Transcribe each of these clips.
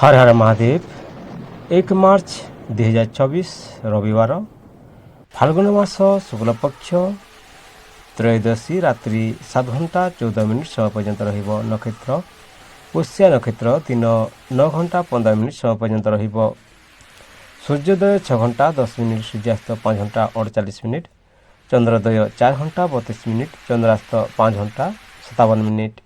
हर हर महादेव। 1 मार्च 2024 रविवार फाल्गुन मास शुक्लपक्ष त्रयोदशी रात्रि 7 घंटा 14 मिनिट समय पर्यंत रहिब नक्षत्र पुष्या नक्षत्र दिन 9 घंटा 15 मिनिट समय पर्यंत रहिब। सूर्योदय 6 घंटा 10 मिनिट सूर्यास्त 5 घंटा 48 मिनिट चंद्रोदय 4 घंटा 32 मिनिट चंद्रास्त 5 घंटा 57 मिनिट।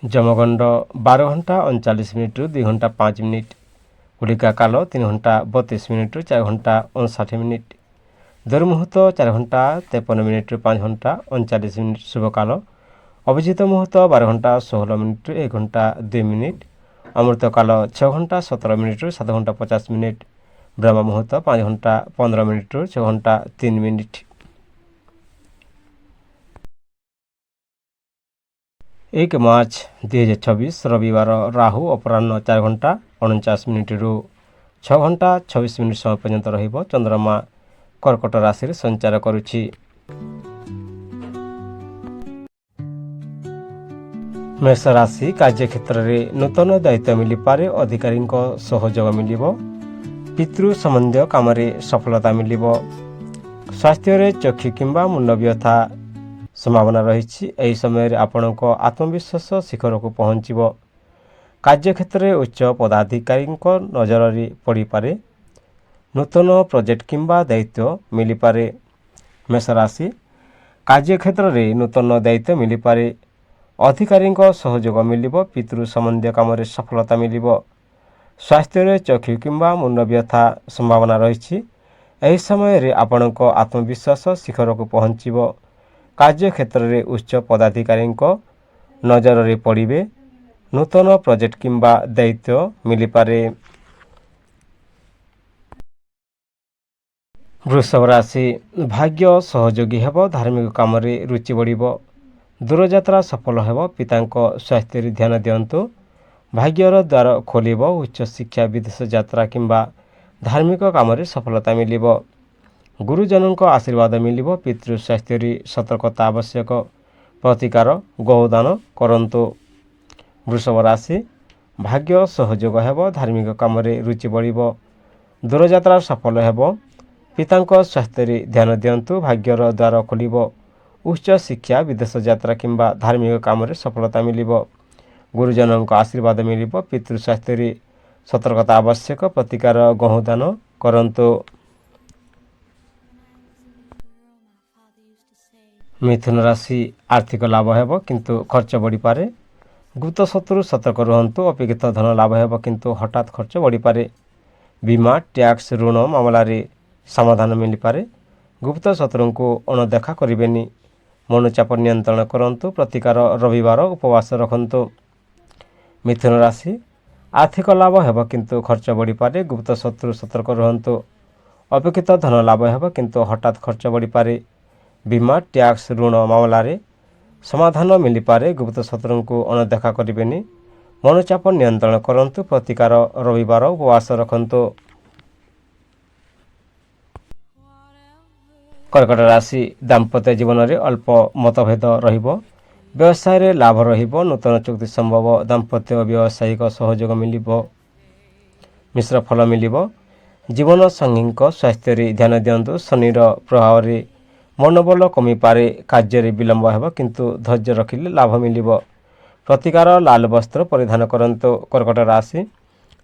जमगंड 12 घंटा 39 मिनिट 2 घंटा 5 मिनिट। गुड़िका काल 3 घंटा 32 मिनिट 4 घंटा 59 मिनिट। दुर्मुहूर्त 4 घंटा 53 मिनिट 5 घंटा 39 मिनिट शुभ काल। अभिजित मुहूर्त 12 घंटा 16 मिनिट 1 घंटा 2 मिनिट। अमृत काल 6 घंटा 17 मिनिट 7 घंटा 50 मिनिट। ब्रह्म मुहूर्त 5 घंटा 15 मिनिट 6 घंटा 3 मिनिट। 1 मार्च 2024 रविवार राहु अपराह्न 4 घंटा 49 मिनिट 6 घंटा 26 मिनिट समय पर्यंत रहिब। चंद्रमा कर्कट राशि संचार करुछि। मेष राशि कार्यक्षेत्र में नूतन दायित्व मिल पारे। अधिकारी सहयोग मिलिब। पितृ संबंधी काम सफलता मिलिब। स्वास्थ्य चक्षु किंबा मुंड व्यथा संभावना रही। यही समय आपण को आत्मविश्वास शिखर को पहुँचब। कार्यक्षेत्र में उच्च पदाधिकारी नजर पड़ पारे। नूतन प्रोजेक्ट किंबा दायित्व मिल पारे। मेष राशि कार्यक्षेत्र में नूतन दायित्व मिल पारे। अधिकारी सहयोग मिलिब। पितृ संबंधी काम सफलता मिलिब। स्वास्थ्य चक्षु किंबा मुंड व्यथा संभावना रही। यही समय आपण को आत्मविश्वास शिखर को पहुँचब। कार्यक्षेत्र में उच्च पदाधिकारी नजर पड़े। नूतन प्रोजेक्ट किंबा दायित्व मिल पारे। वृषभ राशि भाग्य सहयोगी हेब। धार्मिक काम रुचि बढ़िब। दूरयात्रा सफल हेब। पिता स्वास्थ्य ध्यान दिंतु। भाग्यर द्वार खोलिब। उच्च शिक्षा विदेश यात्रा किंबा धार्मिक काम सफलता मिलिब। गुरुजनों आशीर्वाद मिलिब। पितृ स्वास्थ्य सतर्कता आवश्यक। प्रतिकार गोदान करंतु। वृषभ राशि भाग्य सहयोग हेब। धार्मिक काम रुचि बढ़िब। दूरयात्रा सफल हेब। पिता स्वास्थ्य ध्यान दिंतु। भाग्यर द्वार खोलिब। उच्च शिक्षा विदेश यात्रा किंबा धार्मिक काम सफलता मिलिब। गुरुजनों आशीर्वाद मिलिब। पितृ स्वास्थ्य सतर्कता आवश्यक। प्रतिकार गोदान करंतु। मिथुन राशि आर्थिक लाभ हेब किंतु खर्च बढ़ी पारे। गुप्त शत्रु सतर्क रुहंतु। अपेक्षित धन लाभ हेब किंतु हठात खर्च बढ़ी पारे। बीमा टैक्स ऋण मामला रे समाधान मिल पारे। गुप्त शत्रु को अणदेखा करेनि। मनोचाप नियंत्रण करंतु। प्रतिकार रविवार उपवास रखंतु। मिथुन राशि आर्थिक लाभ हेब किंतु खर्च बढ़ी पारे। गुप्त शत्रु सतर्क रुहंतु। अपेक्षित धन लाभ हेब किंतु हठात खर्च बढ़ी पारे। बीमा टैक्स ऋण मामला रे समाधान मिल पारे। गुप्त शत्रु को अणदेखा करेनि। मनोचाप नियंत्रण करंतु। प्रतिकार रविवार उपवास रखंतु। कर्कट राशि दाम्पत्य जीवन में अल्प मतभेद रहिब। व्यवसाय रे लाभ रहिब। नूतन चुक्ति संभव। दाम्पत्य व्यावसायिक सहयोग मिलिब। मिश्र फल मिलिब। जीवन संगी स्वास्थ्य ध्यान दिंतु। शनिर प्रभाव रे मनोबल कमी पारे। कार्य विलंब हेब किंतु धैर्य रखिले लाभ मिलिब। प्रतिकार लाल वस्त्र परिधान करंतु। कर्कट राशि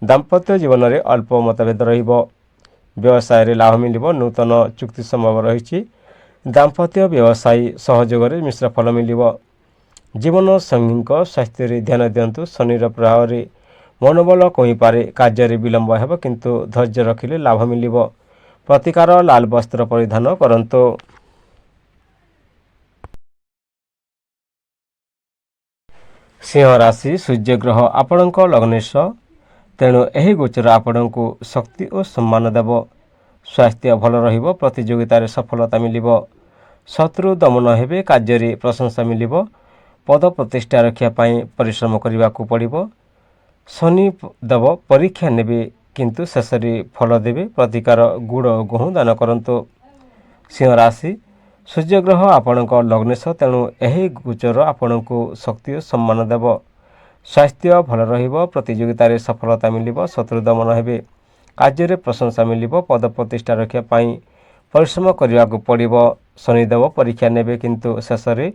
दाम्पत्य जीवन में अल्प मतभेद रहिब। व्यवसाय रे लाभ मिलिब। नूतन चुक्ति संभव रही। दाम्पत्य व्यवसायी सहयोग मिश्र फल मिलिब। जीवन संगी स्वास्थ्य ध्यान दिंतु। शनिर प्रभाव रे मनोबल कमी पारे। कार्य विलंब हेब किंतु धैर्य रखिले लाभ मिलिब। प्रतिकार लाल वस्त्र परिधान करंतु। सिंह राशि सूर्यग्रह आपणक लग्नेश तेणु यही गोचर आपण को शक्ति और सम्मान देव। स्वास्थ्य भल रहिब। प्रतियोगितार सफलता मिलिब। शत्रु दमन हेबे। कार्य प्रशंसा मिलिब। पद प्रतिष्ठा रक्षा पाई परिश्रम करने को पड़िब। शनि देव परीक्षा नेबे किंतु शेष फल देवे। प्रतिकार गुड़ गहूँ दान करंतु। सिंह राशि ସୂର୍ଯ୍ୟଗ୍ରହ ଆପଣଙ୍କ ଲଗ୍ନେଶ, ତେଣୁ ଏହି ଗୋଚର ଆପଣଙ୍କୁ ଶକ୍ତି ଓ ସମ୍ମାନ ଦେବ। ସ୍ୱାସ୍ଥ୍ୟ ଭଲ ରହିବ। ପ୍ରତିଯୋଗିତାରେ ସଫଳତା ମିଳିବ। ଶତ୍ରୁ ଦମନ ହେବେ। କାର୍ଯ୍ୟରେ ପ୍ରଶଂସା ମିଳିବ। ପଦ ପ୍ରତିଷ୍ଠା ରଖିବା ପାଇଁ ପରିଶ୍ରମ କରିବାକୁ ପଡ଼ିବ। ଶନିଦେବ ପରୀକ୍ଷା ନେବେ କିନ୍ତୁ ଶେଷରେ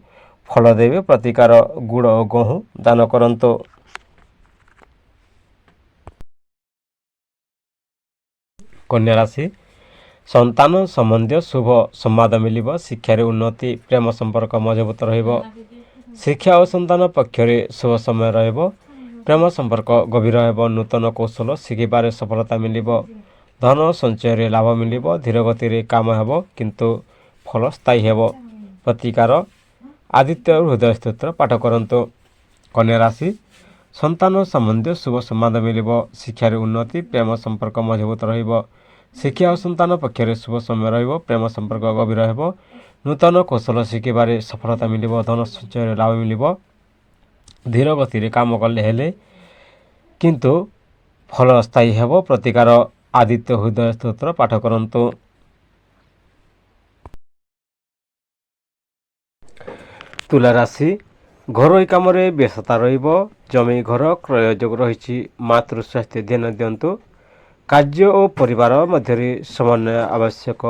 ଫଳ ଦେବେ। ପ୍ରତିକାର ଗୁଡ଼ ଓ ଗହମ ଦାନ କରନ୍ତୁ। କନ୍ୟା ରାଶି, ସନ୍ତାନ ସମ୍ବନ୍ଧୀୟ ଶୁଭ ସମ୍ବାଦ ମିଳିବ। ଶିକ୍ଷାରେ ଉନ୍ନତି, ପ୍ରେମ ସମ୍ପର୍କ ମଜବୁତ ରହିବ। ଶିକ୍ଷା ଓ ସନ୍ତାନ ପକ୍ଷରେ ଶୁଭ ସମୟ ରହିବ। ପ୍ରେମ ସମ୍ପର୍କ ଗଭୀର ହେବ। ନୂତନ କୌଶଳ ଶିଖିବାରେ ସଫଳତା ମିଳିବ। ଧନ ସଞ୍ଚୟରେ ଲାଭ ମିଳିବ। ଧୀର ଗତିରେ କାମ ହେବ କିନ୍ତୁ ଫଳ ସ୍ଥାୟୀ ହେବ। ପ୍ରତିକାର ଆଦିତ୍ୟ ହୃଦୟ ସ୍ତୋତ୍ର ପାଠ କରନ୍ତୁ। କନ୍ୟା ରାଶି, ସନ୍ତାନ ସମ୍ବନ୍ଧୀୟ ଶୁଭ ସମ୍ବାଦ ମିଳିବ। ଶିକ୍ଷାରେ ଉନ୍ନତି, ପ୍ରେମ ସମ୍ପର୍କ ମଜବୁତ ରହିବ। ଶିକ୍ଷା ଓ ସନ୍ତାନ ପକ୍ଷରେ ଶୁଭ ସମୟ ରହିବ। ପ୍ରେମ ସମ୍ପର୍କ ଗଭୀର ହେବ। ନୂତନ କୌଶଳ ଶିଖିବାରେ ସଫଳତା ମିଳିବ। ଧନ ସଞ୍ଚୟରେ ଲାଭ ମିଳିବ। ଧୀର ଗତିରେ କାମ କଲେ ହେଲେ କିନ୍ତୁ ଫଳ ସ୍ଥାୟୀ ହେବ। ପ୍ରତିକାର ଆଦିତ୍ୟ ହୃଦୟ ସ୍ତୋତ୍ର ପାଠ କରନ୍ତୁ। ତୁଲା ରାଶି, ଘରୋଇ କାମରେ ବ୍ୟସ୍ତତା ରହିବ। ଜମି ଘର କ୍ରୟ ଯୋଗ ରହିଛି। ମାତୃ ସ୍ୱାସ୍ଥ୍ୟ ଧ୍ୟାନ ଦିଅନ୍ତୁ। କାର୍ଯ୍ୟ ଓ ପରିବାର ମଧ୍ୟରେ ସମନ୍ୱୟ ଆବଶ୍ୟକ।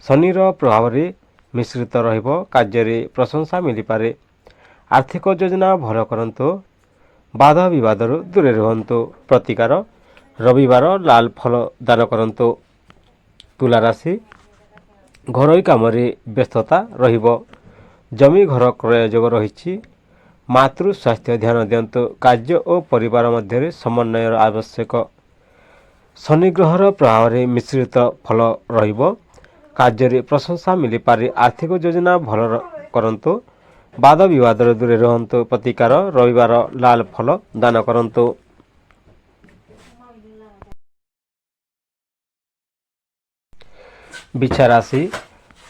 ଶନିର ପ୍ରଭାବରେ ମିଶ୍ରିତ ରହିବ। କାର୍ଯ୍ୟରେ ପ୍ରଶଂସା ମିଳିପାରେ। ଆର୍ଥିକ ଯୋଜନା ଭଲ କରନ୍ତୁ। ବାଦ ବିବାଦରୁ ଦୂରରେ ରୁହନ୍ତୁ। ପ୍ରତିକାର ରବିବାର ଲାଲ ଫଳ ଦାନ କରନ୍ତୁ। ତୁଲା ରାଶି, ଘରୋଇ କାମରେ ବ୍ୟସ୍ତତା ରହିବ। ଜମି ଘର କ୍ରୟ ଯୋଗ ରହିଛି। ମାତୃ ସ୍ୱାସ୍ଥ୍ୟ ଧ୍ୟାନ ଦିଅନ୍ତୁ। କାର୍ଯ୍ୟ ଓ ପରିବାର ମଧ୍ୟରେ ସମନ୍ୱୟର ଆବଶ୍ୟକ। ଶନି ଗ୍ରହର ପ୍ରଭାବରେ ମିଶ୍ରିତ ଫଳ ରହିବ। କାର୍ଯ୍ୟରେ ପ୍ରଶଂସା ମିଳିପାରେ। ଆର୍ଥିକ ଯୋଜନା ଭଲ କରନ୍ତୁ। ବାଦ ବିବାଦରେ ଦୂରରେ ରୁହନ୍ତୁ। ପ୍ରତିକାର ରବିବାର ଲାଲ ଫଳ ଦାନ କରନ୍ତୁ। ବିଛା ରାଶି,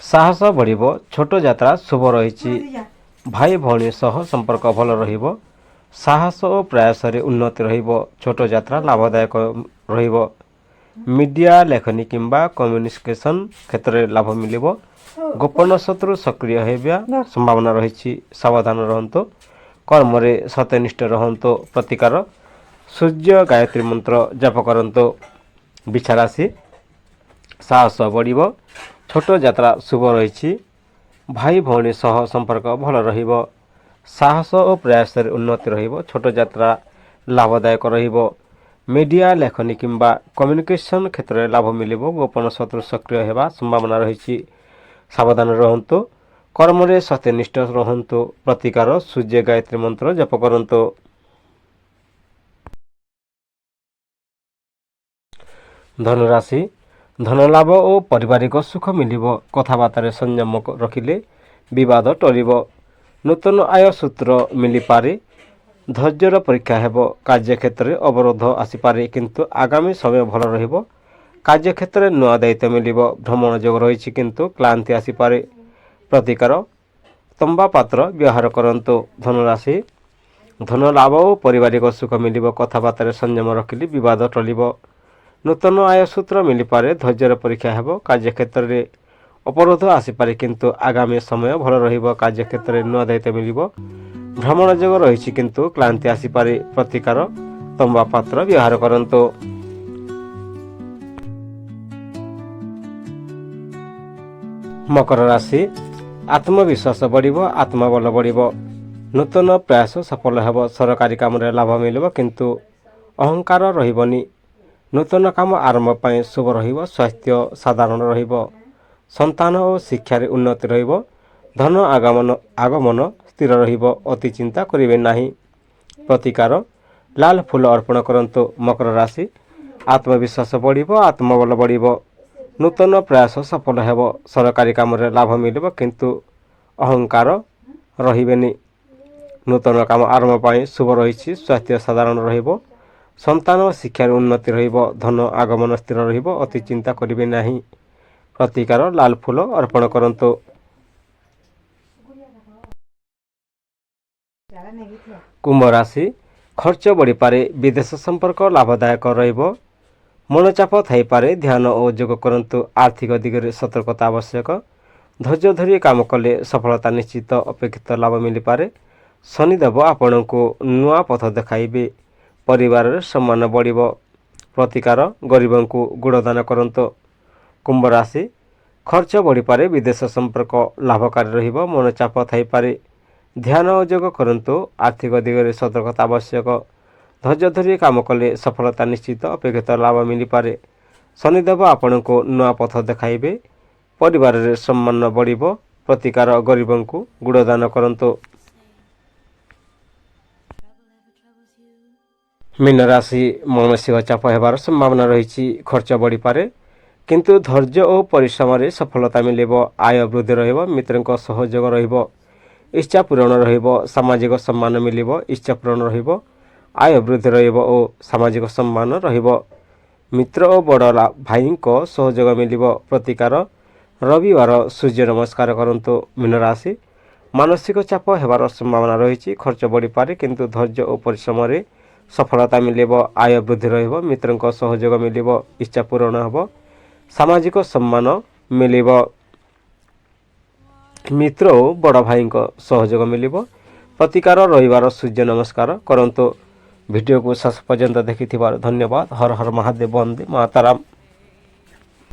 ସାହସ ବଢ଼ିବ। ଛୋଟ ଯାତ୍ରା ଶୁଭ ରହିଛି। ଭାଇ ଭଉଣୀ ସହ ସମ୍ପର୍କ ଭଲ ରହିବ। ସାହସ ଓ ପ୍ରୟାସରେ ଉନ୍ନତି ରହିବ। ଛୋଟ ଯାତ୍ରା ଲାଭଦାୟକ ରହିବ। ମିଡ଼ିଆ, ଲେଖନୀ କିମ୍ବା କମ୍ୟୁନିକେସନ କ୍ଷେତ୍ରରେ ଲାଭ ମିଳିବ। ଗୋପନ ଶତ୍ରୁ ସକ୍ରିୟ ହେବା ସମ୍ଭାବନା ରହିଛି। ସାବଧାନ ରହନ୍ତୁ। କର୍ମରେ ସତ୍ୟନିଷ୍ଠ ରହନ୍ତୁ। ପ୍ରତିକାର ସୂର୍ଯ୍ୟ ଗାୟତ୍ରୀ ମନ୍ତ୍ର ଜପ କରନ୍ତୁ। ବିଛା ରାଶି, ସାହସ ବଢ଼ିବ। ଛୋଟ ଯାତ୍ରା ଶୁଭ ରହିଛି। ଭାଇ ଭଉଣୀ ସହ ସମ୍ପର୍କ ଭଲ ରହିବ। ସାହସ ଓ ପ୍ରୟାସରେ ଉନ୍ନତି ରହିବ। ଛୋଟ ଯାତ୍ରା ଲାଭଦାୟକ ରହିବ। ମିଡ଼ିଆ, ଲେଖନୀ କିମ୍ବା କମ୍ୟୁନିକେସନ କ୍ଷେତ୍ରରେ ଲାଭ ମିଳିବ। ଗୋପନ ଶତ୍ରୁ ସକ୍ରିୟ ହେବା ସମ୍ଭାବନା ରହିଛି। ସାବଧାନ ରହନ୍ତୁ। କର୍ମରେ ସତ୍ୟନିଷ୍ଠ ରହନ୍ତୁ। ପ୍ରତିକାର ସୂର୍ଯ୍ୟ ଗାୟତ୍ରୀ ମନ୍ତ୍ର ଜପ କରନ୍ତୁ। ଧନୁରାଶି, ଧନଲାଭ ଓ ପାରିବାରିକ ସୁଖ ମିଳିବ। କଥାବାର୍ତ୍ତାରେ ସଂଯମ ରଖିଲେ ବିବାଦ ଟଳିବ। ନୂତନ ଆୟ ସୂତ୍ର ମିଳିପାରେ। ଧୈର୍ଯ୍ୟର ପରୀକ୍ଷା ହେବ। କାର୍ଯ୍ୟକ୍ଷେତ୍ରରେ ଅବରୋଧ ଆସିପାରେ କିନ୍ତୁ ଆଗାମୀ ସମୟ ଭଲ ରହିବ। କାର୍ଯ୍ୟକ୍ଷେତ୍ରରେ ନୂଆ ଦାୟିତ୍ୱ ମିଳିବ। ଭ୍ରମଣ ଯୋଗ ରହିଛି କିନ୍ତୁ କ୍ଳାନ୍ତି ଆସିପାରେ। ପ୍ରତିକାର ତମ୍ବା ପାତ୍ର ବ୍ୟବହାର କରନ୍ତୁ। ଧନୁରାଶି, ଧନ ଲାଭ ଓ ପାରିବାରିକ ସୁଖ ମିଳିବ। କଥାବାର୍ତ୍ତାରେ ସଂଯମ ରଖିଲେ ବିବାଦ ଟଳିବ। ନୂତନ ଆୟ ସୂତ୍ର ମିଳିପାରେ। ଧୈର୍ଯ୍ୟର ପରୀକ୍ଷା ହେବ। କାର୍ଯ୍ୟକ୍ଷେତ୍ରରେ ଅବରୋଧ ଆସିପାରେ କିନ୍ତୁ ଆଗାମୀ ସମୟ ଭଲ ରହିବ। କାର୍ଯ୍ୟକ୍ଷେତ୍ରରେ ନୂଆ ଦାୟିତ୍ୱ ମିଳିବ। ଭ୍ରମଣ ଯୋଗ ରହିଛି କିନ୍ତୁ କ୍ଳାନ୍ତି ଆସିପାରେ। ପ୍ରତିକାର ତମ୍ବା ପାତ୍ର ବ୍ୟବହାର କରନ୍ତୁ। ମକର ରାଶି, ଆତ୍ମବିଶ୍ୱାସ ବଢ଼ିବ। ଆତ୍ମବଳ ବଢ଼ିବ। ନୂତନ ପ୍ରୟାସ ସଫଳ ହେବ। ସରକାରୀ କାମରେ ଲାଭ ମିଳିବ କିନ୍ତୁ ଅହଙ୍କାର ରହିବନି। ନୂତନ କାମ ଆରମ୍ଭ ପାଇଁ ଶୁଭ ରହିବ। ସ୍ୱାସ୍ଥ୍ୟ ସାଧାରଣ ରହିବ। ସନ୍ତାନ ଓ ଶିକ୍ଷାରେ ଉନ୍ନତି ରହିବ। ଧନ ଆଗମନ ସ୍ଥିର ରହିବ। ଅତି ଚିନ୍ତା କରିବେ ନାହିଁ। ପ୍ରତିକାର ଲାଲ ଫୁଲ ଅର୍ପଣ କରନ୍ତୁ। ମକର ରାଶି, ଆତ୍ମବିଶ୍ୱାସ ବଢ଼ିବ। ଆତ୍ମବଳ ବଢ଼ିବ। ନୂତନ ପ୍ରୟାସ ସଫଳ ହେବ। ସରକାରୀ କାମରେ ଲାଭ ମିଳିବ କିନ୍ତୁ ଅହଙ୍କାର ରହିବେନି। ନୂତନ କାମ ଆରମ୍ଭ ପାଇଁ ଶୁଭ ରହିଛି। ସ୍ୱାସ୍ଥ୍ୟ ସାଧାରଣ ରହିବ। ସନ୍ତାନ ଓ ଶିକ୍ଷାରେ ଉନ୍ନତି ରହିବ। ଧନ ଆଗମନ ସ୍ଥିର ରହିବ। ଅତି ଚିନ୍ତା କରିବେ ନାହିଁ। ପ୍ରତିକାର ଲାଲ ଫୁଲ ଅର୍ପଣ କରନ୍ତୁ। କୁମ୍ଭ ରାଶି, ଖର୍ଚ୍ଚ ବଢ଼ିପାରେ। ବିଦେଶ ସମ୍ପର୍କ ଲାଭଦାୟକ ରହିବ। ମନୋଚାପ ଥାଇପାରେ। ଧ୍ୟାନ ଓ ଯୋଗ କରନ୍ତୁ। ଆର୍ଥିକ ଦିଗରେ ସତର୍କତା ଆବଶ୍ୟକ। ଧୈର୍ଯ୍ୟ ଧରି କାମ କଲେ ସଫଳତା ନିଶ୍ଚିତ ଅପେକ୍ଷିତ ଲାଭ ମିଳିପାରେ। ଶନିଦେବ ଆପଣଙ୍କୁ ନୂଆ ପଥ ଦେଖାଇବେ। ପରିବାରରେ ସମ୍ମାନ ବଢ଼ିବ। ପ୍ରତିକାର ଗରିବଙ୍କୁ ଗୁଡ଼ଦାନ କରନ୍ତୁ। କୁମ୍ଭ ରାଶି, ଖର୍ଚ୍ଚ ବଢ଼ିପାରେ। ବିଦେଶ ସମ୍ପର୍କ ଲାଭକାରୀ ରହିବ। ମନଚାପ ଥାଇପାରେ। ଧ୍ୟାନ ଓ ଯୋଗ କରନ୍ତୁ। ଆର୍ଥିକ ଦିଗରେ ସତର୍କତା ଆବଶ୍ୟକ। ଧୈର୍ଯ୍ୟ ଧରି କାମ କଲେ ସଫଳତା ନିଶ୍ଚିତ ଅପେକ୍ଷିତ ଲାଭ ମିଳିପାରେ। ଶନିଦେବ ଆପଣଙ୍କୁ ନୂଆ ପଥ ଦେଖାଇବେ। ପରିବାରରେ ସମ୍ମାନ ବଢ଼ିବ। ପ୍ରତିକାର ଗରିବଙ୍କୁ ଗୁଡ଼ଦାନ କରନ୍ତୁ। ମୀନ ରାଶି, ମାନସିକ ଚାପ ହେବାର ସମ୍ଭାବନା ରହିଛି। ଖର୍ଚ୍ଚ ବଢ଼ିପାରେ କିନ୍ତୁ ଧୈର୍ଯ୍ୟ ଓ ପରିଶ୍ରମରେ ସଫଳତା ମିଳିବ। ଆୟ ବୃଦ୍ଧି ରହିବ। ମିତ୍ରଙ୍କ ସହଯୋଗ ରହିବ। ଇଚ୍ଛା ପୂରଣ ରହିବ। ସାମାଜିକ ସମ୍ମାନ ମିଳିବ। ଇଚ୍ଛା ପୂରଣ ରହିବ। ଆୟ ବୃଦ୍ଧି ରହିବ ଓ ସାମାଜିକ ସମ୍ମାନ ରହିବ। ମିତ୍ର ଓ ବଡ଼ ଭାଇଙ୍କ ସହଯୋଗ ମିଳିବ। ପ୍ରତିକାର ରବିବାର ସୂର୍ଯ୍ୟ ନମସ୍କାର କରନ୍ତୁ। ମୀନ ରାଶି, ମାନସିକ ଚାପ ହେବାର ସମ୍ଭାବନା ରହିଛି। ଖର୍ଚ୍ଚ ବଢ଼ିପାରେ କିନ୍ତୁ ଧୈର୍ଯ୍ୟ ଓ ପରିଶ୍ରମରେ ସଫଳତା ମିଳିବ। ଆୟ ବୃଦ୍ଧି ରହିବ। ମିତ୍ରଙ୍କ ସହଯୋଗ ମିଳିବ। ଇଚ୍ଛା ପୂରଣ ହେବ। ସାମାଜିକ ସମ୍ମାନ ମିଳିବ। ମିତ୍ର ଓ ବଡ଼ ଭାଇଙ୍କ ସହଯୋଗ ମିଳିବ। ପ୍ରତିକାର ରବିବାର ସୂର୍ଯ୍ୟ ନମସ୍କାର କରନ୍ତୁ। ଭିଡ଼ିଓକୁ ଶେଷ ପର୍ଯ୍ୟନ୍ତ ଦେଖିଥିବାରୁ ଧନ୍ୟବାଦ। ହର ହର ମହାଦେବ, ବନ୍ଦେ ମାତରମ୍।